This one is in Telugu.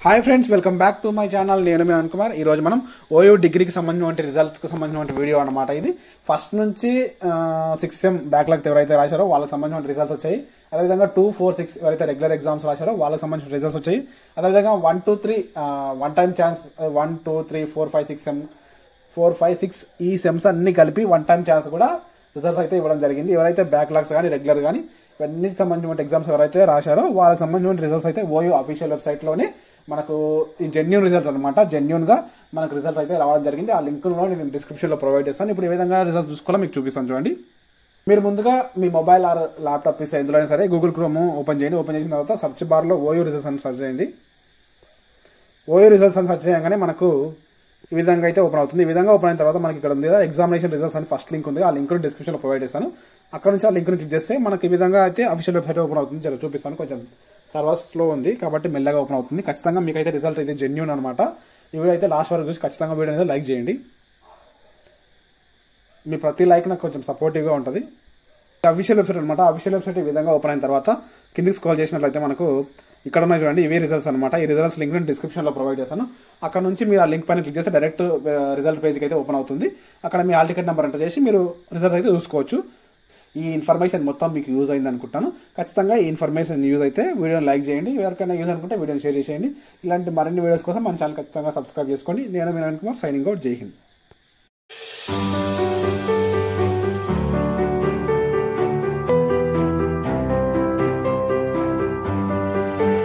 Hi friends, welcome back to my channel. నేను మీ అనిల్ కుమార్. ఈ రోజు మనం ఓయూ డిగ్రీకి సంబంధించిన రిజల్ట్స్కి సంబంధించిన వీడియో అనమాట. ఇది ఫస్ట్ నుంచి 6 సెమ్ బ్యాక్లాగ్ ఎవరైతే రాశారో వాళ్ళకి సంబంధించిన రిజల్ట్స్ వచ్చాయి. అదేవిధంగా 2, 4, 6 ఎవరైతే రెగ్యులర్ ఎగ్జామ్స్ రాశారో వాళ్ళకి సంబంధించిన రిజల్ట్స్ వచ్చాయి. అదేవిధంగా 1, 2, 3 వన్ టైం ఛాన్స్ 1, 2, 3, 4, 5, 6 సెమ్ 4, 5, 6 ఈ సెమ్స్ అన్ని కలిపి వన్ టైం ఛాన్స్ కూడా రిజల్ట్స్ అయితే ఇవ్వడం జరిగింది. ఎవరైతే బ్యాక్లాగ్స్ కానీ రెగ్యులర్ కానీ ఇవన్నిటికి సంబంధించిన ఎగ్జామ్స్ ఎవరైతే రాశారో వాళ్ళకి సంబంధించిన రిజల్ట్స్ అయితే ఓయూ అఫీషియల్ వెబ్సైట్లోనే మనకు ఈ జెన్యూన్ రిజల్ట్ అనమాట. జెన్యూన్ గా మనకు రిజల్ట్ అయితే రావడం జరిగింది. ఆ లింక్ నేను డిస్క్రిప్షన్ లో ప్రొవైడ్ చేస్తాను. ఇప్పుడు ఏ విధంగా రిజల్ట్ చూసుకోవాలో మీకు చూపిస్తాను చూడండి. మీరు ముందుగా మీ మొబైల్ ఆర్ ల్యాప్టాప్ తీస్తే ఎందులో అయినా సరే గూగుల్ క్రోమ్ ఓపెన్ చేయండి. ఓపెన్ చేసిన తర్వాత సర్చ్ బార్ లో ఓయూ రిజల్ట్స్ అని సర్చ్ చేయండి. ఓయూ రిజల్ట్స్ అని సర్చ్ చేయగానే మనకు ఈ విధంగా అయితే ఓపెన్ అవుతుంది. ఈ విధంగా ఓపెన్ అయిన తర్వాత మనకి ఇక్కడ ఉంది కదా ఎగ్జామినేషన్ రిజల్ట్స్ అని ఫస్ట్ లింక్ ఉంది. ఆ లింక్ డిస్క్రిప్షన్ లో ప్రొవైడ్ చేస్తాను. అక్కడ నుంచి ఆ లింక్ క్లిక్ చేస్తే మనకి ఈ విధంగా అయితే అఫీషియల్ వెబ్సైట్ ఓపెన్ అవుతుంది. జర చూపిస్తాను. కొంచెం సర్వర్ స్లో ఉంది కాబట్టి మెల్లగా ఓపెన్ అవుతుంది. ఖచ్చితంగా మీకు అయితే రిజల్ట్ అయితే జెన్యూన్ అనమాట. ఈ వీడియో అయితే లాస్ట్ వరకు చూసి ఖచ్చితంగా వీడియో అనేది లైక్ చేయండి. మీ ప్రతి లైక్ నాకు కొంచెం సపోర్టివ్గా ఉంటుంది. అఫీషియల్ వెబ్సైట్ అనమాట. అఫీషియల్ వెబ్సైట్ ఈ విధంగా ఓపెన్ అయిన తర్వాత కిందికి స్క్రోల్ చేసినట్లయితే మనకు ఇక్కడ ఉన్నాయి చూడండి, ఇవే రిజల్ట్స్ అనమాట. ఈ రిజల్ట్స్ లింక్ నేను డిస్క్రిప్షన్ లో ప్రొవైడ్ చేస్తాను. అక్కడ నుంచి మీరు ఆ లింక్ పైన క్లిక్ చేస్తే డైరెక్ట్ రిజల్ట్ పేజ్కి అయితే ఓపెన్ అవుతుంది. అక్కడ మీ హాల్ టికెట్ నెంబర్ ఎంటర్ చేసి మీరు రిజల్ట్స్ అయితే చూసుకోవచ్చు. ఈ ఇన్ఫర్మేషన్ మొత్తం మీకు యూజ్ అయింది అనుకుంటాను. ఖచ్చితంగా ఈ ఇన్ఫర్మేషన్ యూజ్ అయితే వీడియోని లైక్ చేయండి. ఎవరికైనా యూజ్ అనుకుంటే వీడియోని షేర్ చేసేయండి. ఇలాంటి మరిన్ని వీడియోస్ కోసం మన ఛానల్ ఖచ్చితంగా సబ్స్క్రైబ్ చేసుకోండి. నేను మీ అనిల్ కుమార్, సైనింగ్ అవుట్. జై హింద్.